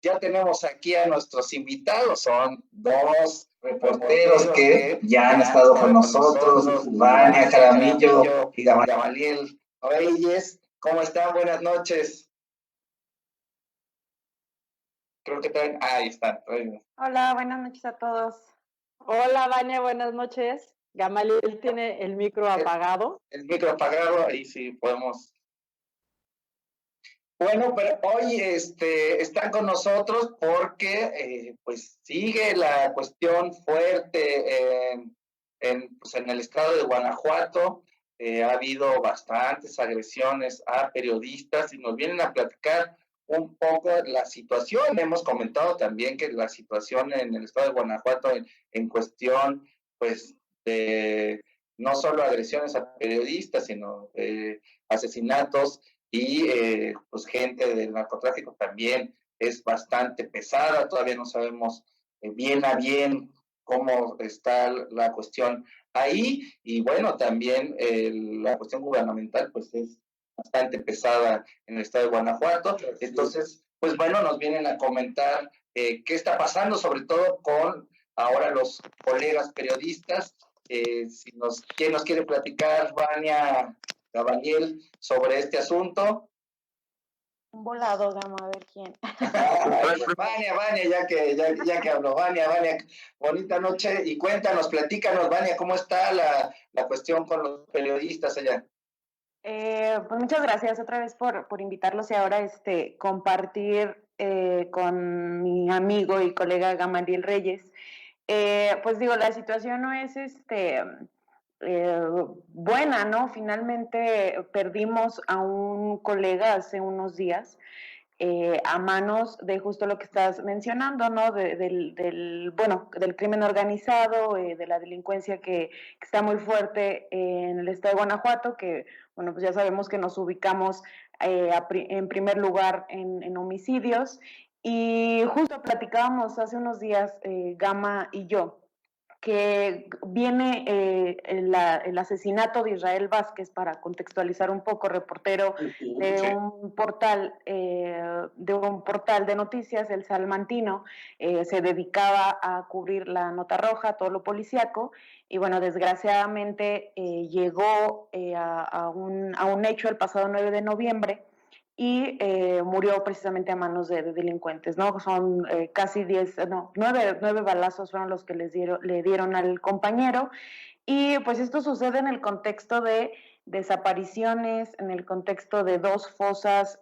ya tenemos aquí a nuestros invitados. Son dos reporteros que ya han estado con nosotros, Vania Jaramillo y Gamaliel Reyes. ¿Cómo están? Buenas noches. Creo que están. Ahí están. Hola, buenas noches a todos. Hola, Vania, buenas noches. Gamaliel tiene el micro apagado. El micro apagado, ahí sí podemos. Bueno, pero hoy están con nosotros porque pues sigue la cuestión fuerte pues en el estado de Guanajuato. Ha habido bastantes agresiones a periodistas y nos vienen a platicar un poco la situación. Hemos comentado también que la situación en el estado de Guanajuato en cuestión pues de no solo agresiones a periodistas, sino asesinatos y pues gente del narcotráfico también es bastante pesada. Todavía no sabemos bien a bien cómo está la cuestión ahí, y bueno, también la cuestión gubernamental pues es bastante pesada en el estado de Guanajuato. Entonces, pues bueno, nos vienen a comentar qué está pasando, sobre todo con ahora los colegas periodistas. ¿Quién nos quiere platicar, Vania, Gabriel, sobre este asunto? Un volado, Gama, a ver quién. Vania, ya que habló, Vania, bonita noche, y cuéntanos, platícanos, Vania, ¿cómo está la cuestión con los periodistas allá? Pues muchas gracias otra vez por invitarlos y ahora compartir con mi amigo y colega Gamaliel Reyes. Pues digo, la situación no es buena, ¿no? Finalmente perdimos a un colega hace unos días a manos de justo lo que estás mencionando, ¿no? Del crimen organizado, de la delincuencia que está muy fuerte en el estado de Guanajuato, que, bueno, pues ya sabemos que nos ubicamos en primer lugar en homicidios. Y justo platicábamos hace unos días, Gama y yo, que viene el asesinato de Israel Vázquez, para contextualizar un poco, reportero de un portal de noticias, El Salmantino, se dedicaba a cubrir la nota roja, todo lo policíaco, y bueno, desgraciadamente llegó a un hecho el pasado 9 de noviembre, y murió precisamente a manos de delincuentes, ¿no? Son casi 9 balazos fueron los que le dieron al compañero, y pues esto sucede en el contexto de desapariciones, en el contexto de dos fosas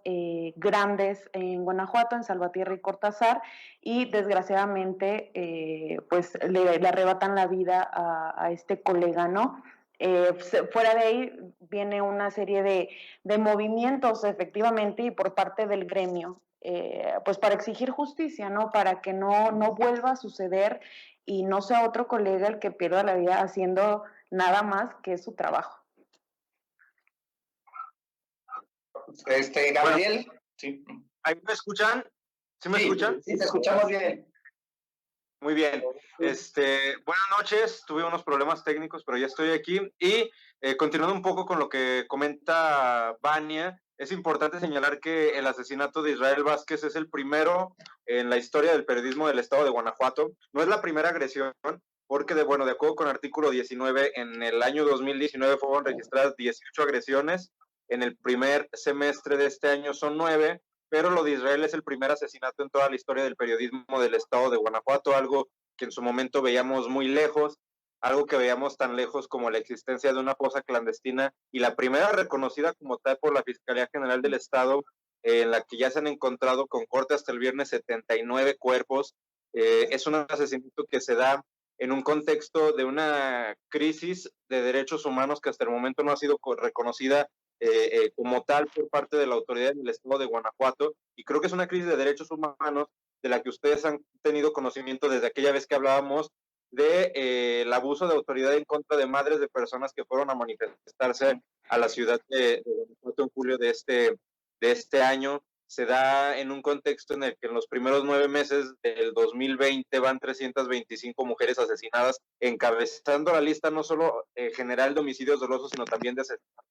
grandes en Guanajuato, en Salvatierra y Cortázar, y desgraciadamente pues le arrebatan la vida a este colega, ¿no? Fuera de ahí viene una serie de movimientos, efectivamente, y por parte del gremio, pues para exigir justicia, ¿no? Para que no vuelva a suceder y no sea otro colega el que pierda la vida haciendo nada más que su trabajo. Gabriel, sí. ¿Ahí me escuchan? ¿Sí me escuchan? Sí, te escuchamos bien. Muy bien. Buenas noches. Tuve unos problemas técnicos, pero ya estoy aquí. Y continuando un poco con lo que comenta Vania, es importante señalar que el asesinato de Israel Vázquez es el primero en la historia del periodismo del estado de Guanajuato. No es la primera agresión, porque de acuerdo con artículo 19, en el año 2019 fueron registradas 18 agresiones. En el primer semestre de este año son 9, pero lo de Israel es el primer asesinato en toda la historia del periodismo del estado de Guanajuato, algo que en su momento veíamos muy lejos, algo que veíamos tan lejos como la existencia de una fosa clandestina, y la primera reconocida como tal por la Fiscalía General del Estado, en la que ya se han encontrado con corte hasta el viernes 79 cuerpos. Es un asesinato que se da en un contexto de una crisis de derechos humanos que hasta el momento no ha sido reconocida como tal por parte de la autoridad del estado de Guanajuato, y creo que es una crisis de derechos humanos de la que ustedes han tenido conocimiento desde aquella vez que hablábamos de el abuso de autoridad en contra de madres de personas que fueron a manifestarse a la ciudad de Guanajuato en julio de este año. Se da en un contexto en el que en los primeros 9 meses del 2020 van 325 mujeres asesinadas, encabezando la lista no solo general de homicidios dolosos, sino también de asesinatos.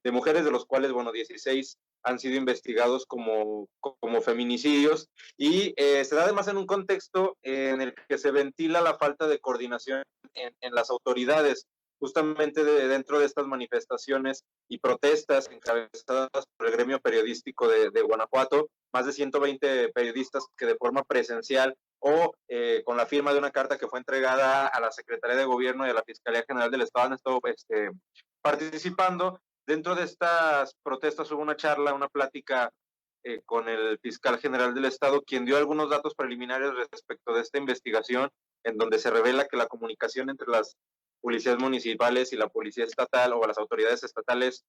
mujeres, de los cuales, bueno, 16 han sido investigados como feminicidios, y se da además en un contexto en el que se ventila la falta de coordinación en las autoridades, justamente dentro de estas manifestaciones y protestas encabezadas por el gremio periodístico de Guanajuato. Más de 120 periodistas que de forma presencial o con la firma de una carta que fue entregada a la Secretaría de Gobierno y a la Fiscalía General del Estado han estado participando. Dentro de estas protestas hubo una charla, una plática con el fiscal general del Estado, quien dio algunos datos preliminares respecto de esta investigación, en donde se revela que la comunicación entre las policías municipales y la policía estatal o las autoridades estatales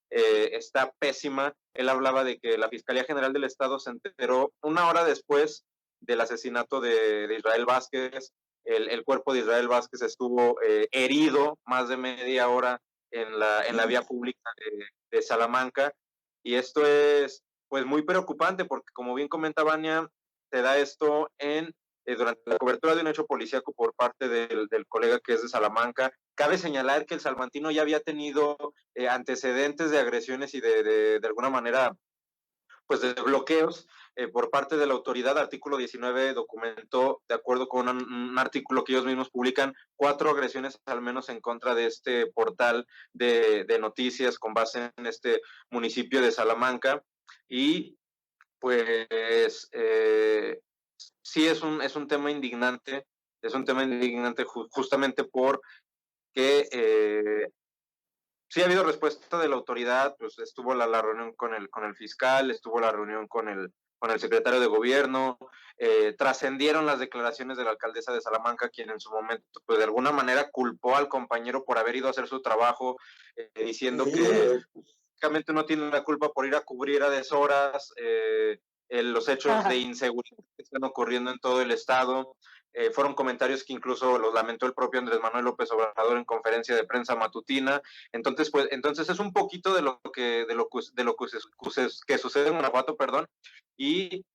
está pésima. Él hablaba de que la Fiscalía General del Estado se enteró una hora después del asesinato de Israel Vázquez. El cuerpo de Israel Vázquez estuvo herido más de media hora en la vía pública de Salamanca, y esto es pues muy preocupante porque, como bien comenta Vania, se da esto durante la cobertura de un hecho policíaco por parte del colega que es de Salamanca. Cabe señalar que el salmantino ya había tenido antecedentes de agresiones y de alguna manera pues de bloqueos por parte de la autoridad. Artículo 19 documentó, de acuerdo con un artículo que ellos mismos publican, 4 agresiones al menos en contra de este portal de noticias con base en este municipio de Salamanca. Y pues sí es un tema indignante, justamente porque sí ha habido respuesta de la autoridad. Pues estuvo la reunión con el fiscal, estuvo la reunión con el secretario de gobierno, trascendieron las declaraciones de la alcaldesa de Salamanca, quien en su momento, pues de alguna manera culpó al compañero por haber ido a hacer su trabajo, diciendo que básicamente no tiene la culpa por ir a cubrir a deshoras los hechos de inseguridad que están ocurriendo en todo el estado. Fueron comentarios que incluso los lamentó el propio Andrés Manuel López Obrador en conferencia de prensa matutina. Entonces es un poquito de lo que sucede en Guanajuato, perdón, y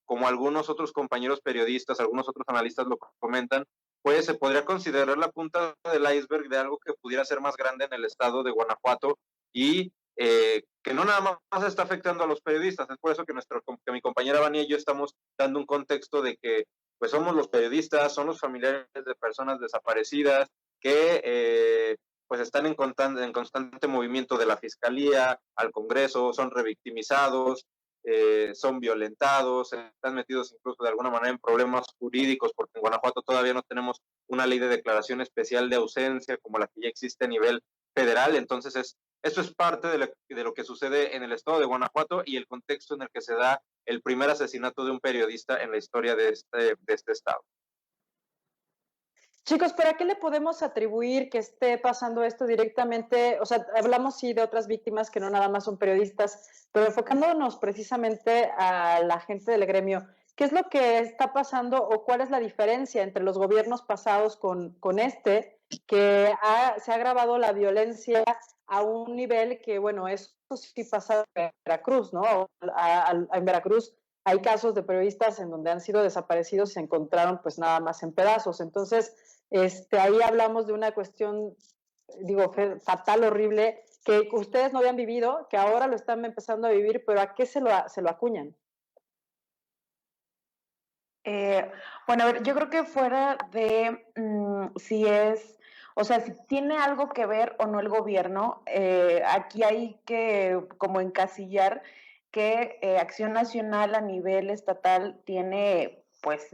como algunos otros compañeros periodistas, algunos otros analistas lo comentan, pues se podría considerar la punta del iceberg de algo que pudiera ser más grande en el estado de Guanajuato, y que no nada más está afectando a los periodistas. Es por eso que mi compañera Vania y yo estamos dando un contexto de que pues somos los periodistas, son los familiares de personas desaparecidas que pues están en constante movimiento de la Fiscalía al Congreso, son revictimizados, son violentados, están metidos incluso de alguna manera en problemas jurídicos, porque en Guanajuato todavía no tenemos una ley de declaración especial de ausencia como la que ya existe a nivel federal. Entonces esto es parte de lo que sucede en el estado de Guanajuato y el contexto en el que se da el primer asesinato de un periodista en la historia de este estado. Chicos, ¿para qué le podemos atribuir que esté pasando esto directamente? O sea, hablamos sí de otras víctimas que no nada más son periodistas, pero enfocándonos precisamente a la gente del gremio, ¿qué es lo que está pasando o cuál es la diferencia entre los gobiernos pasados con este, que se ha agravado la violencia a un nivel que, bueno, eso sí pasa en Veracruz, ¿no? En Veracruz hay casos de periodistas en donde han sido desaparecidos y se encontraron pues nada más en pedazos. Entonces, ahí hablamos de una cuestión, digo, fatal, horrible, que ustedes no habían vivido, que ahora lo están empezando a vivir, pero ¿a qué se lo acuñan? Bueno, a ver, yo creo que fuera de si es, o sea, si tiene algo que ver o no el gobierno, aquí hay que como encasillar que Acción Nacional a nivel estatal tiene, pues,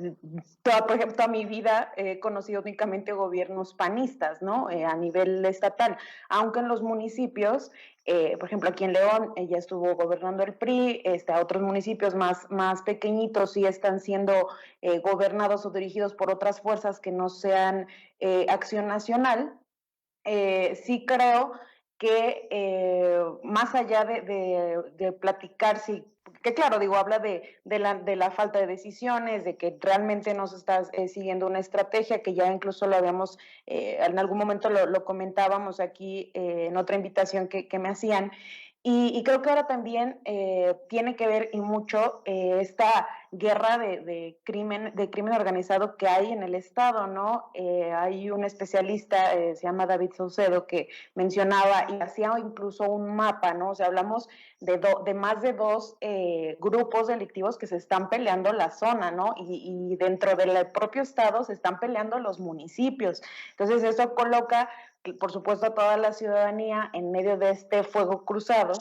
por ejemplo, toda mi vida he conocido únicamente gobiernos panistas, ¿no? A nivel estatal, aunque en los municipios, por ejemplo, aquí en León ya estuvo gobernando el PRI, otros municipios más pequeñitos sí están siendo gobernados o dirigidos por otras fuerzas que no sean Acción Nacional. Sí creo que más allá de platicar, sí, que claro, digo, habla de la falta de decisiones, de que realmente no se está siguiendo una estrategia, que ya incluso lo habíamos, en algún momento lo comentábamos aquí en otra invitación que me hacían, Y creo que ahora también tiene que ver y mucho esta guerra de crimen organizado que hay en el Estado, ¿no? Hay un especialista, se llama David Saucedo, que mencionaba y hacía incluso un mapa, ¿no? O sea, hablamos de más de dos grupos delictivos que se están peleando la zona, ¿no? Y dentro del propio Estado se están peleando los municipios. Entonces, eso coloca por supuesto a toda la ciudadanía en medio de este fuego cruzado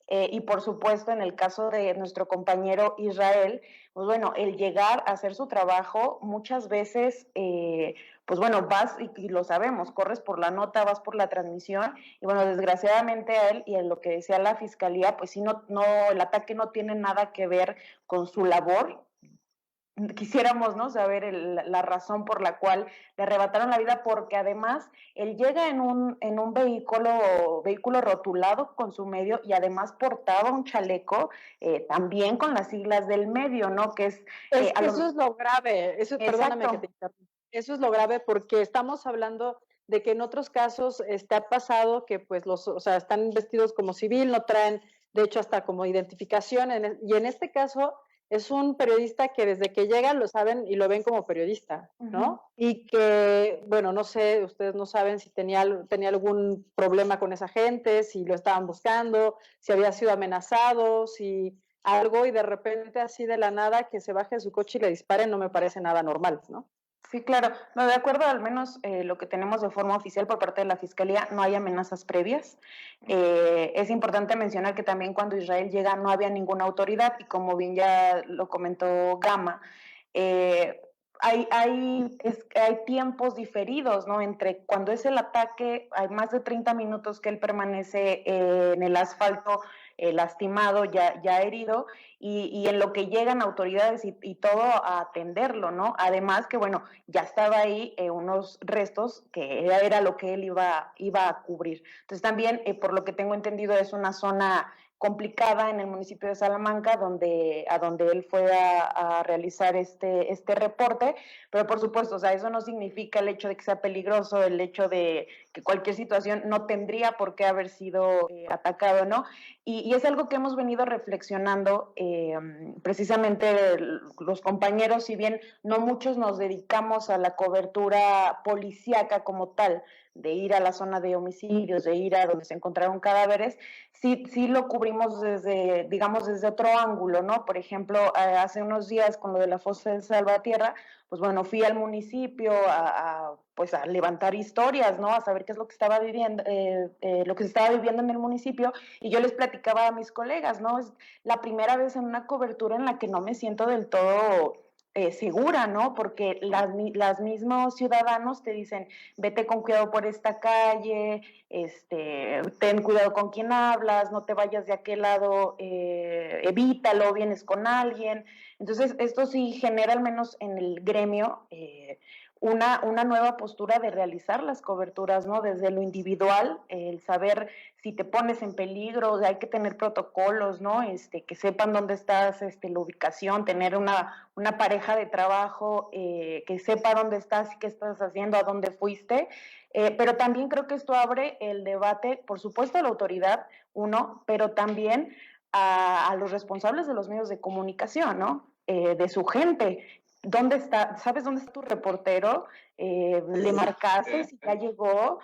y por supuesto en el caso de nuestro compañero Israel, pues bueno, el llegar a hacer su trabajo muchas veces, pues bueno, vas y lo sabemos, corres por la nota, vas por la transmisión y bueno, desgraciadamente a él y en lo que decía la fiscalía, pues sí, el ataque no tiene nada que ver con su labor. Quisiéramos, ¿no?, saber la razón por la cual le arrebataron la vida, porque además él llega en un vehículo rotulado con su medio y además portaba un chaleco también con las siglas del medio, ¿no? Que es... Eso es lo grave, perdóname que te interrumpa. Eso es lo grave porque estamos hablando de que en otros casos ha pasado que pues o sea, están vestidos como civil, no traen, de hecho, hasta como identificación, y en este caso es un periodista que desde que llega lo saben y lo ven como periodista, ¿no? Uh-huh. Y que, bueno, no sé, ustedes no saben si tenía algún problema con esa gente, si lo estaban buscando, si había sido amenazado, si algo, y de repente así de la nada que se baje de su coche y le disparen, no me parece nada normal, ¿no? Sí, claro. No, de acuerdo, al menos lo que tenemos de forma oficial por parte de la Fiscalía, no hay amenazas previas. Es importante mencionar que también cuando Israel llega no había ninguna autoridad y como bien ya lo comentó Gama, hay tiempos diferidos, ¿no? Entre cuando es el ataque, hay más de 30 minutos que él permanece en el asfalto lastimado, ya herido, y en lo que llegan autoridades y todo a atenderlo, ¿no? Además que, bueno, ya estaba ahí unos restos que era lo que él iba a cubrir. Entonces también, por lo que tengo entendido, es una zona complicada en el municipio de Salamanca, a donde él fue a realizar este reporte, pero por supuesto, o sea, eso no significa el hecho de que sea peligroso, el hecho de que cualquier situación no tendría por qué haber sido atacado, ¿no? Y es algo que hemos venido reflexionando precisamente los compañeros, si bien no muchos nos dedicamos a la cobertura policíaca como tal, de ir a la zona de homicidios, de ir a donde se encontraron cadáveres, sí lo cubrimos desde, digamos, desde otro ángulo, ¿no? Por ejemplo, hace unos días con lo de la fosa de Salvatierra, pues bueno, fui al municipio pues a levantar historias, ¿no? A saber qué es lo que estaba viviendo, lo que se estaba viviendo en el municipio, y yo les platicaba a mis colegas, ¿no? Es la primera vez en una cobertura en la que no me siento del todo segura, ¿no? Porque las mismos ciudadanos te dicen, vete con cuidado por esta calle, ten cuidado con quién hablas, no te vayas de aquel lado, evítalo, vienes con alguien. Entonces, esto sí genera, al menos en el gremio, una nueva postura de realizar las coberturas, ¿no? Desde lo individual, el saber si te pones en peligro, hay que tener protocolos, ¿no? Que sepan dónde estás, la ubicación, tener una pareja de trabajo que sepa dónde estás y qué estás haciendo, a dónde fuiste. Pero también creo que esto abre el debate, por supuesto, a la autoridad, pero también a los responsables de los medios de comunicación, ¿no? De su gente. ¿Dónde está? ¿Sabes dónde está tu reportero? ¿Le marcaste si ya llegó?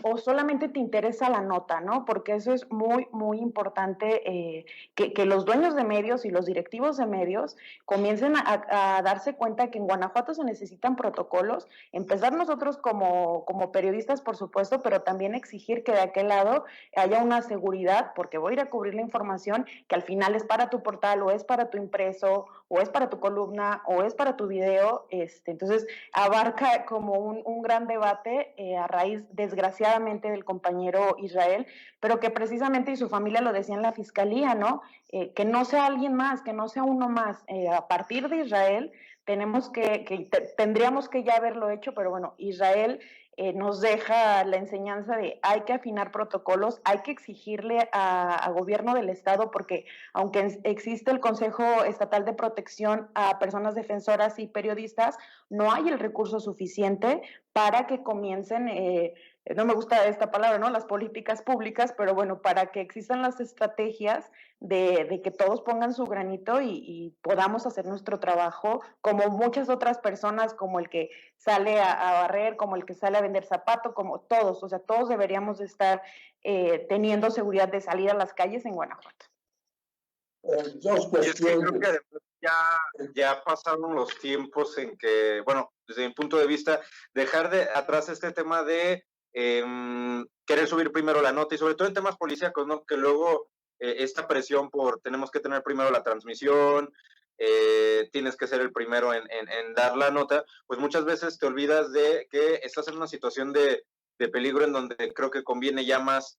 O solamente te interesa la nota, ¿no? Porque eso es muy, muy importante, que los dueños de medios y los directivos de medios comiencen a darse cuenta que en Guanajuato se necesitan protocolos, empezar nosotros como periodistas, por supuesto, pero también exigir que de aquel lado haya una seguridad, porque voy a ir a cubrir la información que al final es para tu portal, o es para tu impreso, o es para tu columna, o es para tu video. Entonces abarca como un gran debate a raíz, desgraciadamente, del compañero Israel, pero que precisamente, y su familia lo decía en la fiscalía, ¿no? Que no sea alguien más, que no sea uno más. A partir de Israel tendríamos que ya haberlo hecho, pero bueno, Israel nos deja la enseñanza de hay que afinar protocolos, hay que exigirle a gobierno del estado, porque aunque existe el Consejo Estatal de Protección a Personas Defensoras y Periodistas, no hay el recurso suficiente para que comiencen no me gusta esta palabra, ¿no? Las políticas públicas, pero bueno, para que existan las estrategias de que todos pongan su granito y podamos hacer nuestro trabajo, como muchas otras personas, como el que sale a barrer, como el que sale a vender zapato, como todos, o sea, todos deberíamos de estar teniendo seguridad de salir a las calles en Guanajuato. Dos Y es que creo cuestiones. que además ya pasaron los tiempos en que, bueno, desde mi punto de vista, dejar de atrás este tema de querer subir primero la nota y sobre todo en temas policíacos, ¿no? Que luego esta presión por tenemos que tener primero la transmisión, tienes que ser el primero en dar la nota, pues muchas veces te olvidas de que estás en una situación de peligro en donde creo que conviene ya más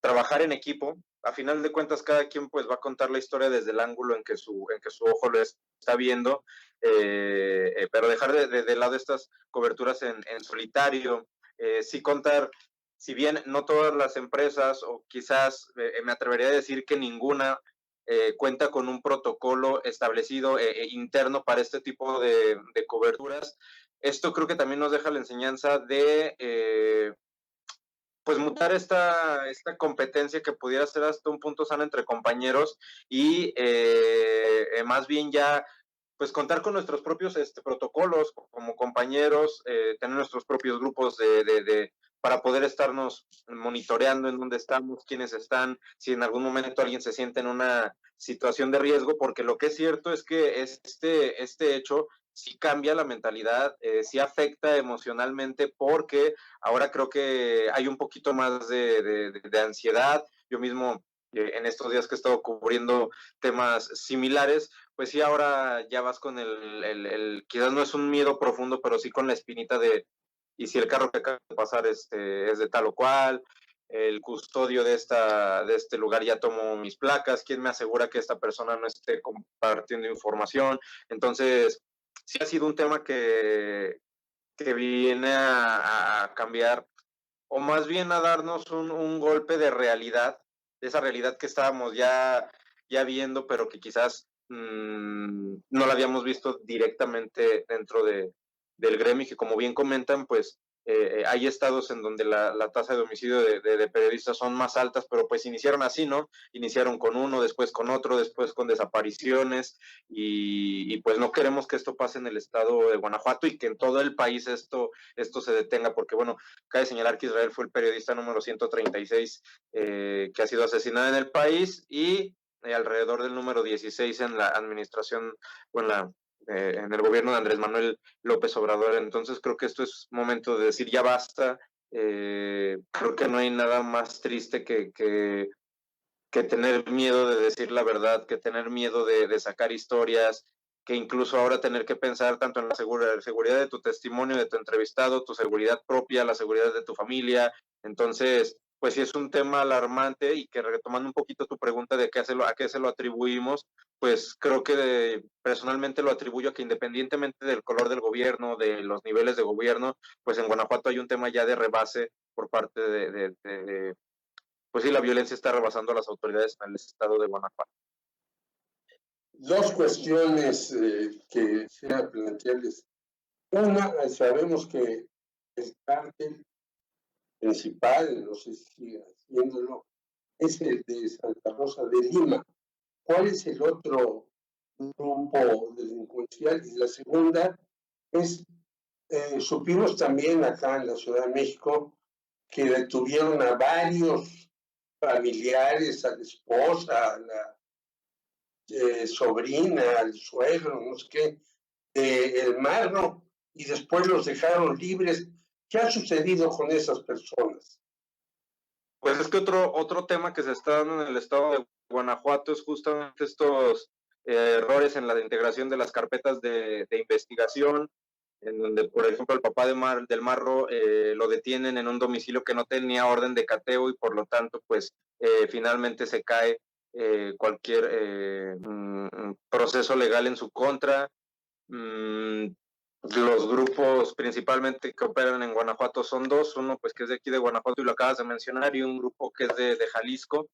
trabajar en equipo. A final de cuentas, cada quien pues va a contar la historia desde el ángulo en que su ojo lo está viendo, pero dejar de lado estas coberturas en solitario, sí contar, si bien no todas las empresas, o quizás me atrevería a decir que ninguna, cuenta con un protocolo establecido interno para este tipo de coberturas. Esto creo que también nos deja la enseñanza de pues mutar esta competencia que pudiera ser hasta un punto sano entre compañeros y más bien ya pues contar con nuestros propios protocolos como compañeros, tener nuestros propios grupos para poder estarnos monitoreando en dónde estamos, quiénes están, si en algún momento alguien se siente en una situación de riesgo, porque lo que es cierto es que este hecho sí cambia la mentalidad, sí afecta emocionalmente, porque ahora creo que hay un poquito más de ansiedad. Yo mismo, en estos días que he estado cubriendo temas similares, pues sí, ahora ya vas con quizás no es un miedo profundo, pero sí con la espinita de, y si el carro que acaba de pasar es de tal o cual, el custodio de este lugar ya tomó mis placas, ¿quién me asegura que esta persona no esté compartiendo información? Entonces, sí ha sido un tema que viene a cambiar, o más bien a darnos un golpe de realidad, de esa realidad que estábamos ya viendo, pero que quizás no la habíamos visto directamente dentro del gremio, y que como bien comentan, pues hay estados en donde la tasa de homicidio de periodistas son más altas, pero pues iniciaron así, ¿no? Iniciaron con uno, después con otro, después con desapariciones, y pues no queremos que esto pase en el estado de Guanajuato y que en todo el país esto se detenga, porque bueno, cabe señalar que Israel fue el periodista número 136 que ha sido asesinado en el país, y alrededor del número 16 en la administración o en el gobierno de Andrés Manuel López Obrador. Entonces creo que esto es momento de decir ya basta. Creo que no hay nada más triste que tener miedo de decir la verdad, que tener miedo de sacar historias, que incluso ahora tener que pensar tanto en la seguridad de tu testimonio, de tu entrevistado, tu seguridad propia, la seguridad de tu familia. Entonces, pues sí es un tema alarmante, y que retomando un poquito tu pregunta de a qué se lo atribuimos, pues creo que personalmente lo atribuyo a que independientemente del color del gobierno, de los niveles de gobierno, pues en Guanajuato hay un tema ya de rebase por parte pues sí, la violencia está rebasando a las autoridades en el estado de Guanajuato. Dos cuestiones que quisiera plantearles. Una, sabemos que el cártel principal, no sé si sigue haciéndolo, es el de Santa Rosa de Lima. ¿Cuál es el otro grupo delincuencial? Y la segunda es, supimos también acá en la Ciudad de México que detuvieron a varios familiares, a la esposa, a la sobrina, al suegro, no sé qué, el Marro, y después los dejaron libres. ¿Qué ha sucedido con esas personas? Pues es que otro tema que se está dando en el estado de Guanajuato es justamente estos errores en la integración de las carpetas de investigación, en donde, por ejemplo, el papá del Marro lo detienen en un domicilio que no tenía orden de cateo, y por lo tanto, pues finalmente se cae cualquier proceso legal en su contra. Los grupos principalmente que operan en Guanajuato son dos, uno pues que es de aquí de Guanajuato y lo acabas de mencionar, y un grupo que es de Jalisco.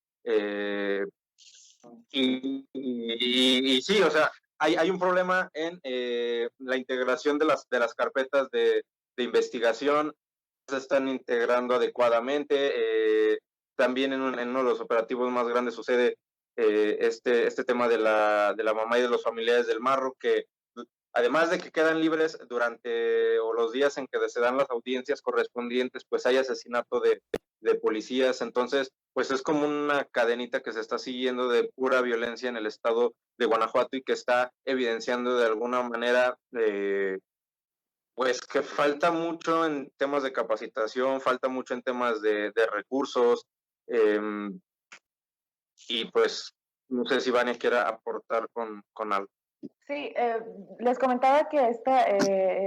Y sí, o sea, hay un problema en la integración de las carpetas de investigación. se están integrando adecuadamente. También en uno de los operativos más grandes sucede este tema de la mamá y de los familiares del Marro, que además de que quedan libres durante o los días en que se dan las audiencias correspondientes, pues hay asesinato de policías. Entonces, pues es como una cadenita que se está siguiendo de pura violencia en el estado de Guanajuato y que está evidenciando de alguna manera pues que falta mucho en temas de capacitación, falta mucho en temas de recursos, y pues no sé si Vania quiera aportar con algo. Sí, les comentaba que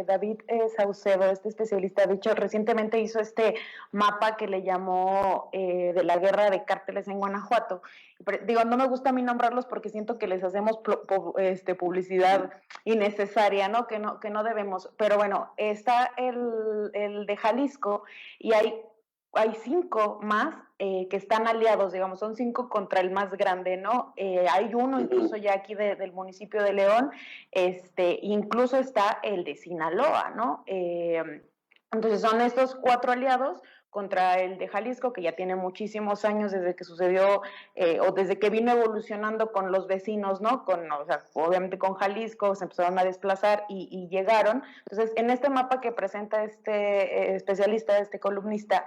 David Saucedo, este especialista, de hecho, recientemente hizo este mapa que le llamó de la guerra de cárteles en Guanajuato. Digo, no me gusta a mí nombrarlos porque siento que les hacemos publicidad innecesaria, ¿no? Que no debemos. Pero bueno, está el de Jalisco y hay 5 más que están aliados, digamos, son 5 contra el más grande, ¿no? Hay uno incluso ya aquí del municipio de León, incluso está el de Sinaloa, ¿no? Entonces son estos 4 aliados contra el de Jalisco, que ya tiene muchísimos años desde que sucedió o desde que vino evolucionando con los vecinos, ¿no? O sea, obviamente con Jalisco se empezaron a desplazar y llegaron. Entonces, en este mapa que presenta este especialista, este columnista,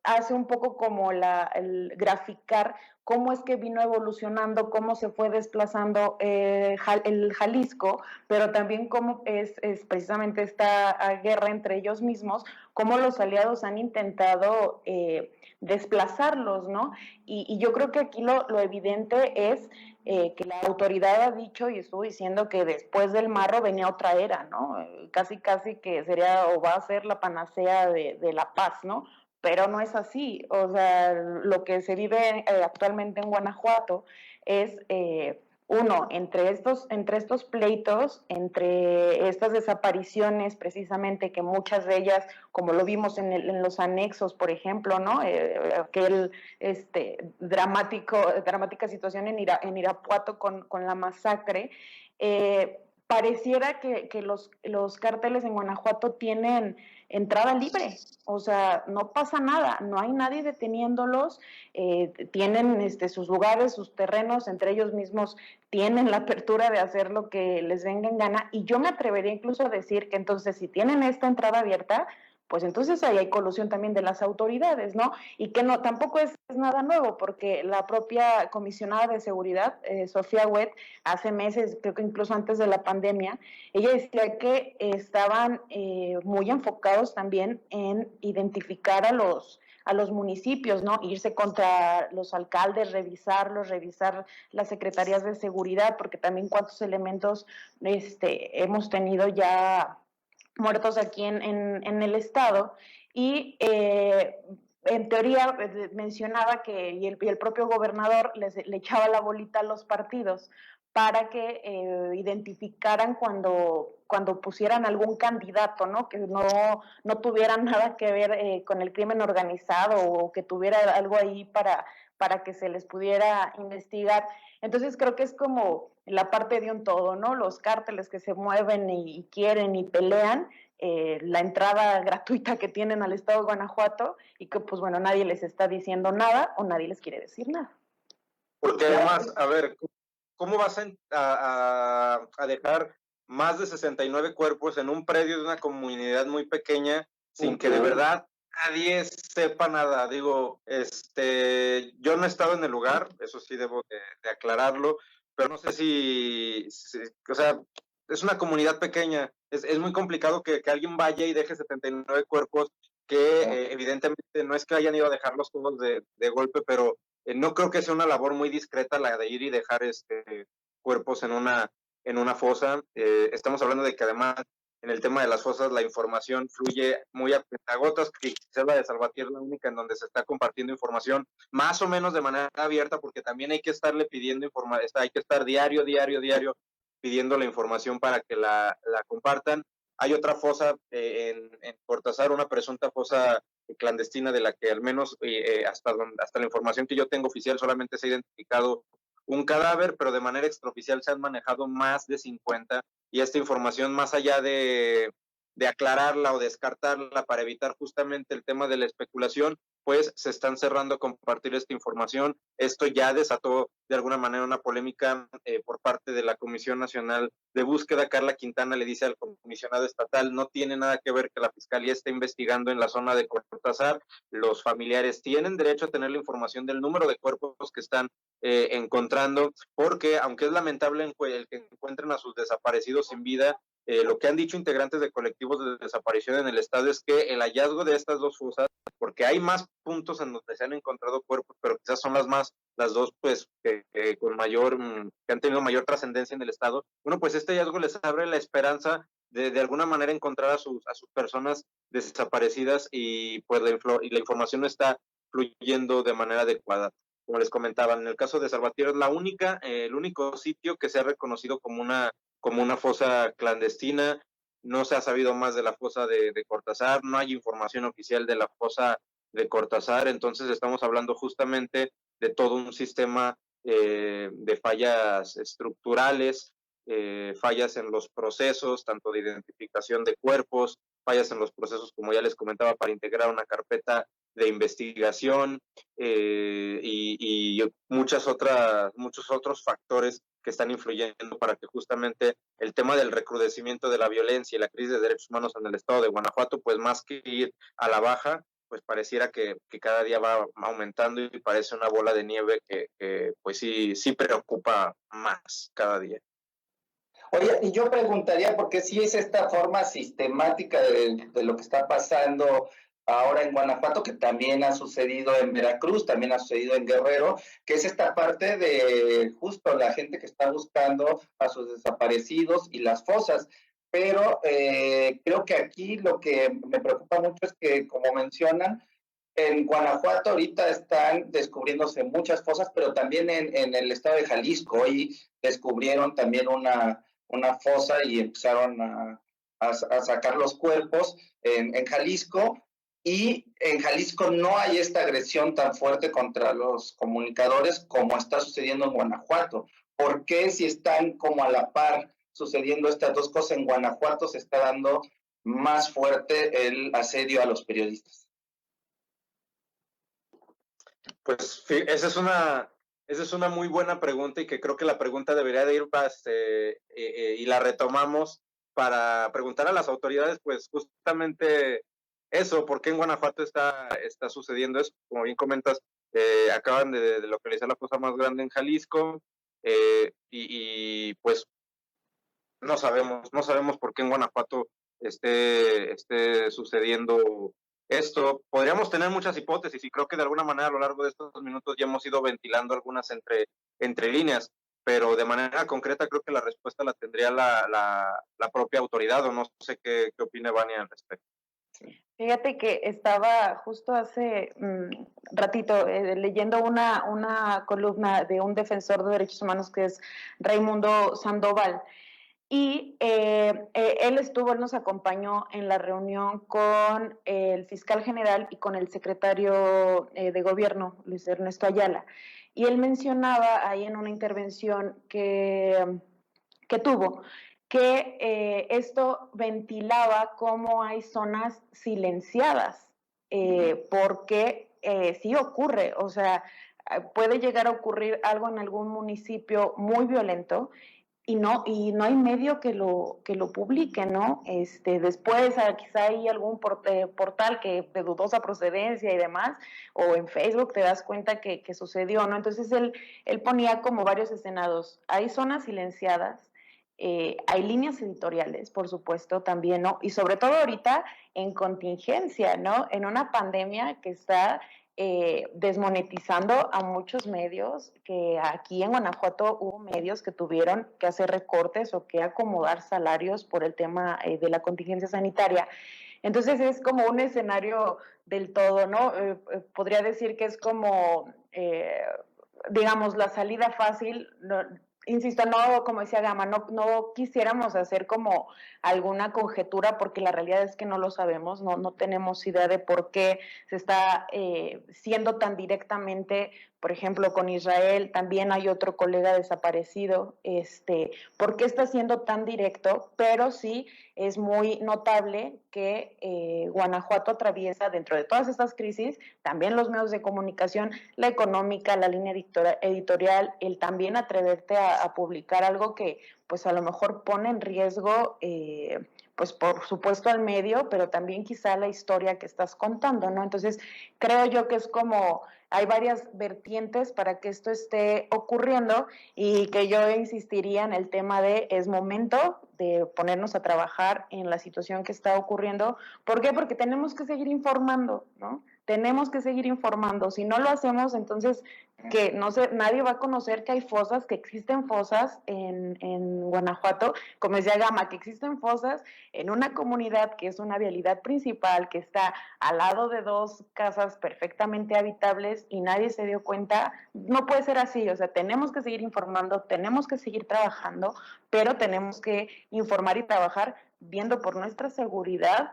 hace un poco como el graficar cómo es que vino evolucionando, cómo se fue desplazando el Jalisco, pero también cómo es precisamente esta guerra entre ellos mismos, cómo los aliados han intentado desplazarlos, ¿no? Y yo creo que aquí lo evidente es que la autoridad ha dicho y estuvo diciendo que después del Marro venía otra era, ¿no? Casi que sería o va a ser la panacea de la paz, ¿no? Pero no es así. O sea, lo que se vive actualmente en Guanajuato es uno, entre estos pleitos, entre estas desapariciones precisamente, que muchas de ellas, como lo vimos en los anexos, por ejemplo, ¿no? Aquel dramática situación en Irapuato con la masacre, pareciera que los cárteles en Guanajuato tienen entrada libre, o sea, no pasa nada, no hay nadie deteniéndolos, tienen sus lugares, sus terrenos, entre ellos mismos tienen la apertura de hacer lo que les venga en gana, y yo me atrevería incluso a decir que entonces si tienen esta entrada abierta, pues entonces ahí hay colusión también de las autoridades, ¿no? Y que no, tampoco es nada nuevo, porque la propia comisionada de seguridad, Sofía Huet, hace meses, creo que incluso antes de la pandemia, ella decía que estaban muy enfocados también en identificar a los municipios, ¿no? Irse contra los alcaldes, revisar las secretarías de seguridad, porque también cuántos elementos hemos tenido ya muertos aquí en el estado, y en teoría mencionaba que y el propio gobernador le echaba la bolita a los partidos para que identificaran cuando pusieran algún candidato, ¿no? Que no tuvieran nada que ver con el crimen organizado, o que tuviera algo ahí para que se les pudiera investigar. Entonces creo que es como la parte de un todo, ¿no? Los cárteles que se mueven y quieren y pelean, la entrada gratuita que tienen al estado de Guanajuato, y que pues bueno, nadie les está diciendo nada o nadie les quiere decir nada. Porque además, a ver, ¿cómo vas a dejar más de 69 cuerpos en un predio de una comunidad muy pequeña sin que de verdad nadie sepa nada? Digo, yo no he estado en el lugar, eso sí debo de aclararlo, pero no sé si, o sea, es una comunidad pequeña, es muy complicado que alguien vaya y deje 79 cuerpos que evidentemente no es que hayan ido a dejarlos todos de golpe, pero no creo que sea una labor muy discreta la de ir y dejar cuerpos en una fosa. Estamos hablando de que además en el tema de las fosas la información fluye muy a cuentagotas, que quizás la de Salvatierra es la única en donde se está compartiendo información más o menos de manera abierta, porque también hay que estarle pidiendo información, hay que estar diario pidiendo la información para que la compartan. Hay otra fosa en Cortázar, una presunta fosa clandestina de la que al menos hasta la información que yo tengo oficial solamente se ha identificado un cadáver, pero de manera extraoficial se han manejado más de 50, y esta información, más allá de de aclararla o descartarla para evitar justamente el tema de la especulación, pues se están cerrando a compartir esta información. Esto ya desató de alguna manera una polémica por parte de la Comisión Nacional de Búsqueda. Carla Quintana le dice al comisionado estatal, no tiene nada que ver que la Fiscalía esté investigando en la zona de Cortázar, los familiares tienen derecho a tener la información del número de cuerpos que están encontrando, porque aunque es lamentable el que encuentren a sus desaparecidos sin vida, lo que han dicho integrantes de colectivos de desaparición en el estado es que el hallazgo de estas dos fosas, porque hay más puntos en donde se han encontrado cuerpos, pero quizás son las dos pues con mayor, que han tenido mayor trascendencia en el estado. Bueno, pues este hallazgo les abre la esperanza de alguna manera encontrar a sus personas desaparecidas y pues la información no está fluyendo de manera adecuada. Como les comentaba, en el caso de Salvatierra es el único sitio que se ha reconocido como una fosa clandestina. No se ha sabido más de la fosa de Cortázar, no hay información oficial de la fosa de Cortázar, entonces estamos hablando justamente de todo un sistema de fallas estructurales, fallas en los procesos, tanto de identificación de cuerpos, fallas en los procesos, como ya les comentaba, para integrar una carpeta de investigación y muchos otros factores que están influyendo para que justamente el tema del recrudecimiento de la violencia y la crisis de derechos humanos en el estado de Guanajuato, pues más que ir a la baja, pues pareciera que cada día va aumentando y parece una bola de nieve que pues sí preocupa más cada día. Oye, y yo preguntaría, porque si es esta forma sistemática de lo que está pasando ahora en Guanajuato, que también ha sucedido en Veracruz, también ha sucedido en Guerrero, que es esta parte de justo la gente que está buscando a sus desaparecidos y las fosas. Pero creo que aquí lo que me preocupa mucho es que, como mencionan, en Guanajuato ahorita están descubriéndose muchas fosas, pero también en el estado de Jalisco. Hoy descubrieron también una fosa y empezaron a sacar los cuerpos en Jalisco. Y en Jalisco no hay esta agresión tan fuerte contra los comunicadores como está sucediendo en Guanajuato. ¿Por qué si están como a la par sucediendo estas dos cosas en Guanajuato se está dando más fuerte el asedio a los periodistas? Pues esa es una muy buena pregunta y que creo que la pregunta debería de ir y la retomamos para preguntar a las autoridades, pues justamente eso, ¿por qué en Guanajuato está sucediendo eso? Como bien comentas, acaban de localizar la fosa más grande en Jalisco y pues no sabemos por qué en Guanajuato esté sucediendo esto. Podríamos tener muchas hipótesis y creo que de alguna manera a lo largo de estos minutos ya hemos ido ventilando algunas entre líneas, pero de manera concreta creo que la respuesta la tendría la propia autoridad, o no sé qué opina Vania al respecto. Fíjate que estaba justo hace ratito leyendo una columna de un defensor de derechos humanos que es Raimundo Sandoval. Y él nos acompañó en la reunión con el fiscal general y con el secretario de gobierno, Luis Ernesto Ayala. Y él mencionaba ahí en una intervención que tuvo que esto ventilaba cómo hay zonas silenciadas, porque sí ocurre, o sea, puede llegar a ocurrir algo en algún municipio muy violento y no hay medio que lo publique, ¿no? Después quizá hay algún portal que de dudosa procedencia y demás, o en Facebook te das cuenta que sucedió, ¿no? Entonces él ponía como varios escenarios. Hay zonas silenciadas, hay líneas editoriales, por supuesto, también, ¿no? Y sobre todo ahorita en contingencia, ¿no? En una pandemia que está desmonetizando a muchos medios, que aquí en Guanajuato hubo medios que tuvieron que hacer recortes o que acomodar salarios por el tema de la contingencia sanitaria. Entonces es como un escenario del todo, ¿no? Podría decir que es como, digamos, la salida fácil, ¿no? insisto, no, como decía Gama, no quisiéramos hacer como alguna conjetura porque la realidad es que no lo sabemos, no tenemos idea de por qué se está siendo tan directamente, por ejemplo, con Israel. También hay otro colega desaparecido, ¿por qué está siendo tan directo? Pero sí es muy notable que Guanajuato atraviesa, dentro de todas estas crisis, también los medios de comunicación, la económica, la línea editorial, el también atreverte a publicar algo que pues a lo mejor pone en riesgo pues por supuesto al medio, pero también quizá la historia que estás contando, ¿no? Entonces creo yo que es como hay varias vertientes para que esto esté ocurriendo y que yo insistiría en el tema de es momento de ponernos a trabajar en la situación que está ocurriendo. ¿Por qué? Porque tenemos que seguir informando, ¿no? Tenemos que seguir informando. Si no lo hacemos, entonces que no sé, nadie va a conocer que hay fosas, que existen fosas en Guanajuato, como decía Gama, que existen fosas en una comunidad que es una vialidad principal, que está al lado de dos casas perfectamente habitables y nadie se dio cuenta. No puede ser así, o sea, tenemos que seguir informando, tenemos que seguir trabajando, pero tenemos que informar y trabajar viendo por nuestra seguridad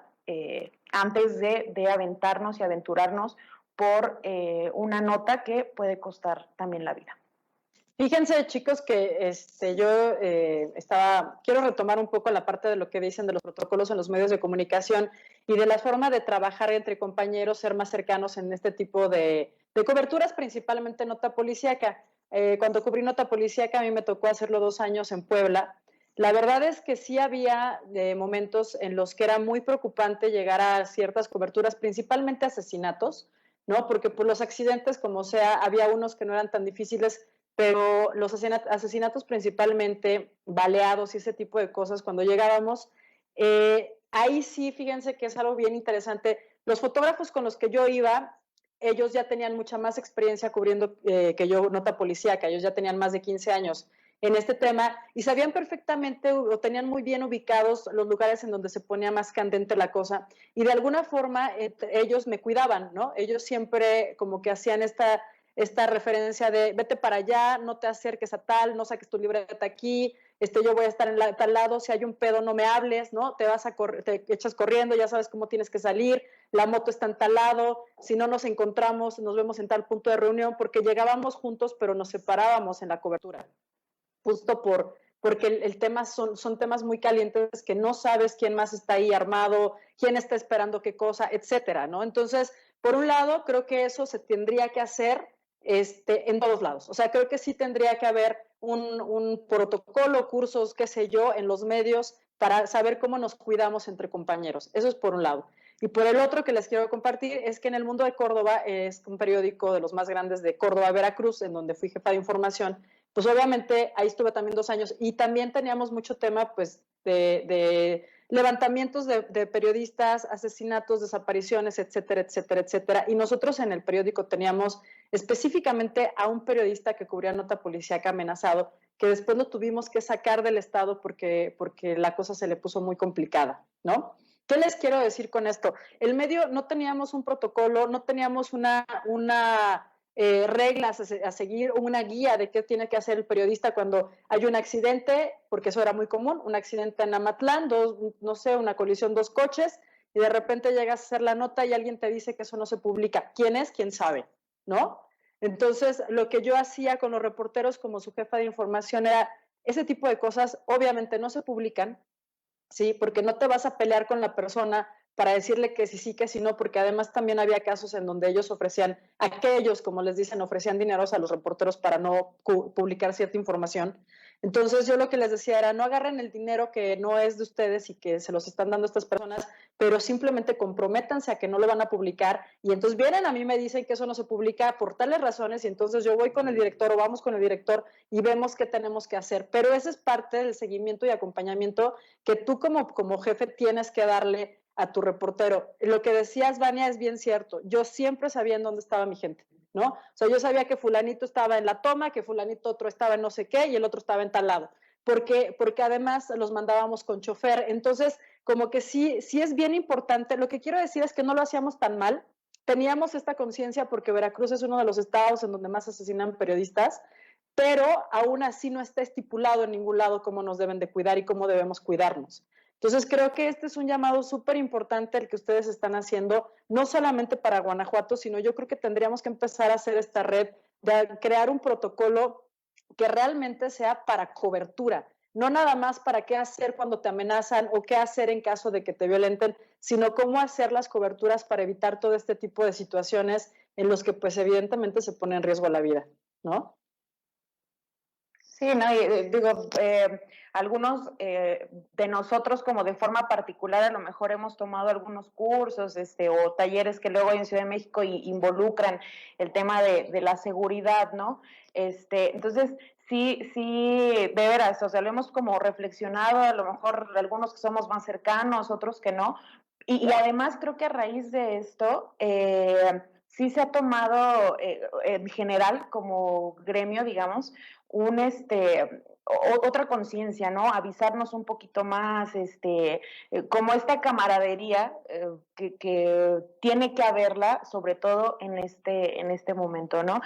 antes de aventarnos y aventurarnos por una nota que puede costar también la vida. Fíjense, chicos, que yo quiero retomar un poco la parte de lo que dicen de los protocolos en los medios de comunicación y de la forma de trabajar entre compañeros, ser más cercanos en este tipo de coberturas, principalmente nota policíaca. Cuando cubrí nota policíaca, a mí me tocó hacerlo 2 años en Puebla. La verdad es que sí había momentos en los que era muy preocupante llegar a ciertas coberturas, principalmente asesinatos, ¿no? Porque por los accidentes, como sea, había unos que no eran tan difíciles, pero los asesinatos principalmente, baleados y ese tipo de cosas, cuando llegábamos, ahí sí, fíjense que es algo bien interesante. Los fotógrafos con los que yo iba, ellos ya tenían mucha más experiencia cubriendo que yo nota policíaca, ellos ya tenían más de 15 años en este tema y sabían perfectamente o tenían muy bien ubicados los lugares en donde se ponía más candente la cosa y de alguna forma ellos me cuidaban, ¿no? Ellos siempre como que hacían esta referencia de vete para allá, no te acerques a tal, no saques tu libreta aquí, yo voy a estar en tal lado, si hay un pedo no me hables, ¿no? Te echas corriendo, ya sabes cómo tienes que salir, la moto está en tal lado, si no nos encontramos, nos vemos en tal punto de reunión, porque llegábamos juntos, pero nos separábamos en la cobertura, justo porque el tema son temas muy calientes que no sabes quién más está ahí armado, quién está esperando qué cosa, etcétera, ¿no? Entonces, por un lado, creo que eso se tendría que hacer en todos lados. O sea, creo que sí tendría que haber un protocolo, cursos, qué sé yo, en los medios para saber cómo nos cuidamos entre compañeros. Eso es por un lado. Y por el otro que les quiero compartir es que en El Mundo de Córdoba, es un periódico de los más grandes de Córdoba, Veracruz, en donde fui jefa de información, pues obviamente ahí estuve también 2 años y también teníamos mucho tema pues de levantamientos de periodistas, asesinatos, desapariciones, etcétera, etcétera, etcétera. Y nosotros en el periódico teníamos específicamente a un periodista que cubría nota policíaca amenazado, que después lo tuvimos que sacar del estado porque la cosa se le puso muy complicada, ¿no? ¿Qué les quiero decir con esto? El medio no teníamos un protocolo, no teníamos una reglas a seguir, una guía de qué tiene que hacer el periodista cuando hay un accidente, porque eso era muy común, un accidente en Amatlán, no sé, una colisión, 2 coches, y de repente llegas a hacer la nota y alguien te dice que eso no se publica. ¿Quién es? ¿Quién sabe? ¿No? Entonces, lo que yo hacía con los reporteros como su jefa de información era, ese tipo de cosas obviamente no se publican, ¿sí? Porque no te vas a pelear con la persona para decirle que sí, que sí, no, porque además también había casos en donde ellos ofrecían, aquellos, como les dicen, ofrecían dineros a los reporteros para no publicar cierta información. Entonces yo lo que les decía era, no agarren el dinero que no es de ustedes y que se los están dando estas personas, pero simplemente comprométanse a que no lo van a publicar y entonces vienen a mí me dicen que eso no se publica por tales razones y entonces yo voy con el director o vamos con el director y vemos qué tenemos que hacer. Pero ese es parte del seguimiento y acompañamiento que tú como jefe tienes que darle a tu reportero. Lo que decías, Vania, es bien cierto. Yo siempre sabía en dónde estaba mi gente, ¿no? O sea, yo sabía que fulanito estaba en la toma, que fulanito otro estaba en no sé qué y el otro estaba en tal lado. Porque además los mandábamos con chofer. Entonces, como que sí es bien importante. Lo que quiero decir es que no lo hacíamos tan mal. Teníamos esta conciencia porque Veracruz es uno de los estados en donde más asesinan periodistas, pero aún así no está estipulado en ningún lado cómo nos deben de cuidar y cómo debemos cuidarnos. Entonces creo que este es un llamado súper importante el que ustedes están haciendo, no solamente para Guanajuato, sino yo creo que tendríamos que empezar a hacer esta red, de crear un protocolo que realmente sea para cobertura, no nada más para qué hacer cuando te amenazan o qué hacer en caso de que te violenten, sino cómo hacer las coberturas para evitar todo este tipo de situaciones en los que pues evidentemente se pone en riesgo la vida, ¿no? Sí, no, y, digo, algunos de nosotros como de forma particular a lo mejor hemos tomado algunos cursos o talleres que luego hay en Ciudad de México y involucran el tema de la seguridad, ¿no? Entonces, sí, de veras, o sea, lo hemos como reflexionado, a lo mejor algunos que somos más cercanos, otros que no, y además creo que a raíz de esto, sí se ha tomado en general como gremio, digamos, un otra conciencia, ¿no? Avisarnos un poquito más, como esta camaradería que tiene que haberla, sobre todo en este momento, ¿no?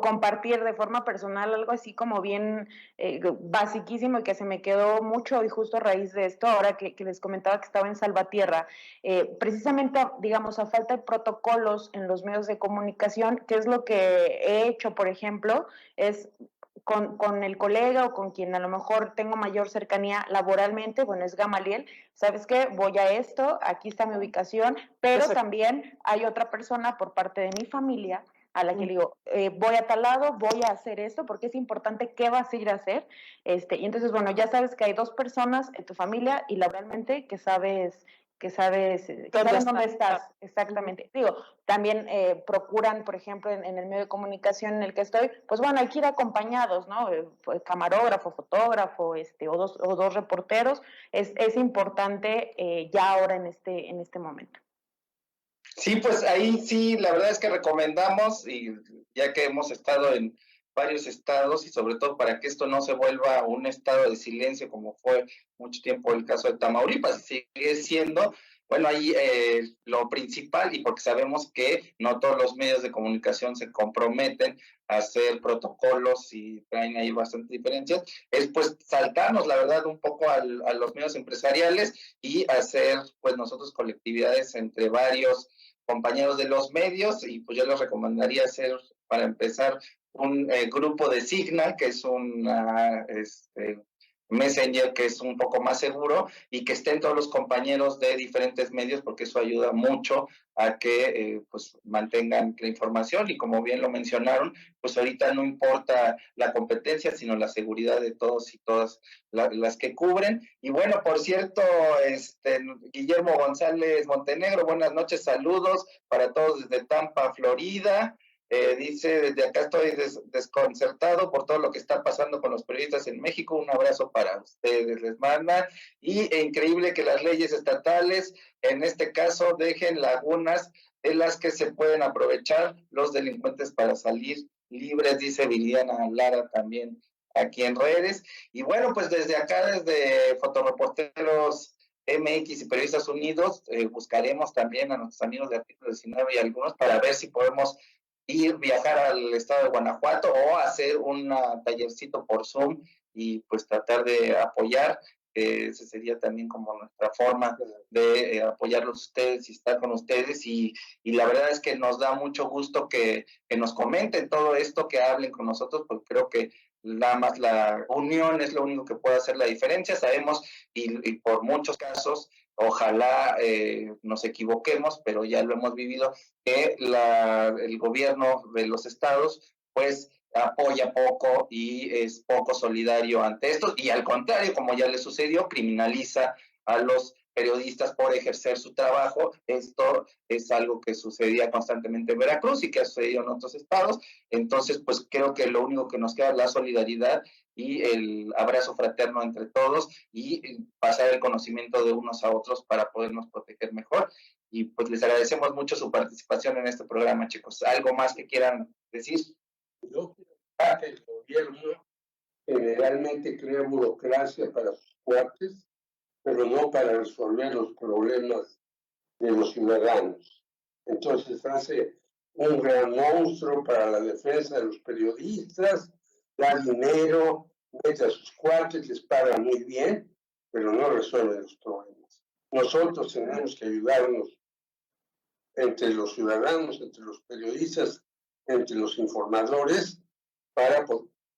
Compartir de forma personal algo así como bien basiquísimo y que se me quedó mucho y justo a raíz de esto, ahora que les comentaba que estaba en Salvatierra, precisamente, digamos, a falta de protocolos en los medios de comunicación, ¿qué es lo que he hecho, por ejemplo? Es con el colega o con quien a lo mejor tengo mayor cercanía laboralmente, bueno, es Gamaliel, ¿sabes qué? Voy a esto, aquí está mi ubicación, pero Exacto. también hay otra persona por parte de mi familia a la que le digo, voy a tal lado, voy a hacer esto, porque es importante qué vas a ir a hacer. Y entonces, bueno, ya sabes que hay dos personas en tu familia y laboralmente que sabes dónde estás, exactamente. Digo, también procuran, por ejemplo, en el medio de comunicación en el que estoy, pues bueno, hay que ir acompañados, ¿no? Camarógrafo, fotógrafo, o dos reporteros, es importante ya ahora en este momento. Sí, pues ahí sí, la verdad es que recomendamos, y ya que hemos estado en varios estados, y sobre todo para que esto no se vuelva un estado de silencio como fue mucho tiempo el caso de Tamaulipas, y sigue siendo, bueno, ahí lo principal, y porque sabemos que no todos los medios de comunicación se comprometen a hacer protocolos y traen ahí bastantes diferencias, es pues saltarnos, la verdad, un poco a los medios empresariales y hacer pues nosotros colectividades entre varios compañeros de los medios, y pues yo les recomendaría hacer, para empezar, un grupo de Signal, que es una Messenger que es un poco más seguro, y que estén todos los compañeros de diferentes medios, porque eso ayuda mucho a que pues mantengan la información, y como bien lo mencionaron, pues ahorita no importa la competencia, sino la seguridad de todos y todas las que cubren. Y bueno, por cierto, Guillermo González Montenegro, buenas noches, saludos para todos desde Tampa, Florida. Dice, desde acá estoy desconcertado por todo lo que está pasando con los periodistas en México. Un abrazo para ustedes, les manda. Y increíble que las leyes estatales, en este caso, dejen lagunas de las que se pueden aprovechar los delincuentes para salir libres, dice Viridiana Lara también aquí en redes. Y bueno, pues desde acá, desde Fotoreporteros MX y Periodistas Unidos, buscaremos también a nuestros amigos de Artículo 19 y algunos para ver si podemos viajar al estado de Guanajuato o hacer un tallercito por Zoom y pues tratar de apoyar. Esa sería también como nuestra forma de apoyarlos ustedes y estar con ustedes, y la verdad es que nos da mucho gusto que nos comenten todo esto, que hablen con nosotros, porque creo que nada más la unión es lo único que puede hacer la diferencia. Sabemos, y por muchos casos, ojalá nos equivoquemos, pero ya lo hemos vivido, que el gobierno de los estados pues apoya poco y es poco solidario ante esto, y al contrario, como ya le sucedió, criminaliza a los periodistas por ejercer su trabajo. Esto es algo que sucedía constantemente en Veracruz y que ha sucedido en otros estados. Entonces, pues creo que lo único que nos queda es la solidaridad y el abrazo fraterno entre todos, y pasar el conocimiento de unos a otros para podernos proteger mejor. Y pues les agradecemos mucho su participación en este programa, chicos. ¿Algo más que quieran decir? Yo creo que el gobierno generalmente crea burocracia para sus cuates, pero no para resolver los problemas de los ciudadanos. Entonces hace un gran monstruo para la defensa de los periodistas, da dinero, mete a sus cuates, les paga muy bien, pero no resuelve los problemas. Nosotros tenemos que ayudarnos entre los ciudadanos, entre los periodistas, entre los informadores, para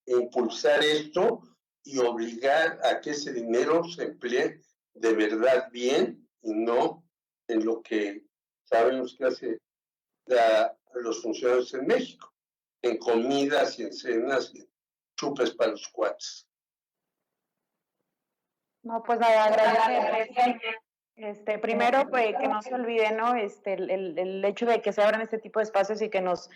impulsar esto y obligar a que ese dinero se emplee de verdad bien y no en lo que sabemos que hace los funcionarios en México, en comidas y en cenas y en chupes para los cuates. No, pues nada, agradecer. Primero, pues que no se olvide, ¿no? El hecho de que se abran este tipo de espacios y que nos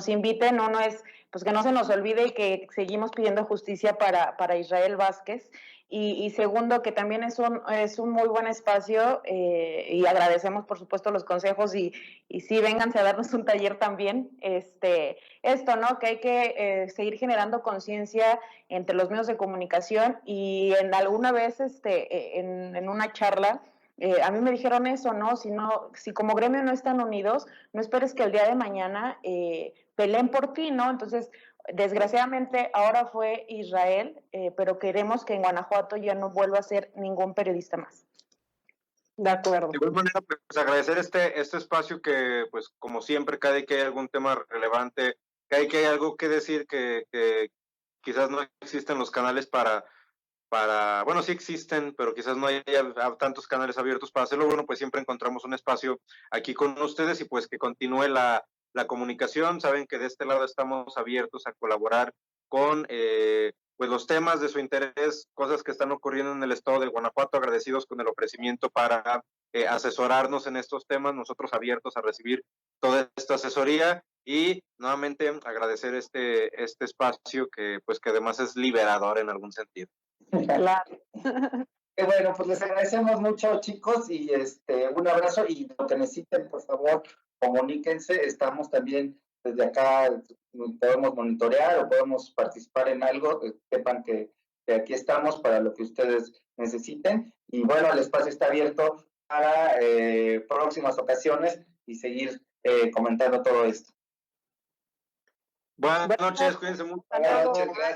inviten, no es, pues que no se nos olvide y que seguimos pidiendo justicia para Israel Vázquez. Y segundo, que también es un muy buen espacio y agradecemos, por supuesto, los consejos y sí, vénganse a darnos un taller también. Esto, ¿no? Que hay que seguir generando conciencia entre los medios de comunicación y en alguna vez, en una charla, a mí me dijeron eso, ¿no? Si como gremio no están unidos, no esperes que el día de mañana peleen por ti, ¿no? Entonces, desgraciadamente ahora fue Israel, pero queremos que en Guanajuato ya no vuelva a ser ningún periodista más. De acuerdo. De igual manera, pues agradecer este espacio que, pues como siempre, cada vez que hay algún tema relevante, cada vez que hay algo que decir que quizás no existen los canales bueno, sí existen, pero quizás no haya tantos canales abiertos para hacerlo. Bueno, pues siempre encontramos un espacio aquí con ustedes y pues que continúe la comunicación. Saben que de este lado estamos abiertos a colaborar con pues los temas de su interés, cosas que están ocurriendo en el estado de Guanajuato, agradecidos con el ofrecimiento para asesorarnos en estos temas, nosotros abiertos a recibir toda esta asesoría y nuevamente agradecer este espacio que pues que además es liberador en algún sentido. Claro. Bueno, pues les agradecemos mucho, chicos, y un abrazo y lo que necesiten, por favor, comuníquense. Estamos también desde acá, podemos monitorear o podemos participar en algo. Sepan que aquí estamos para lo que ustedes necesiten. Y bueno, el espacio está abierto para próximas ocasiones y seguir comentando todo esto. Buenas noches, cuídense mucho. Buenas noches, gracias.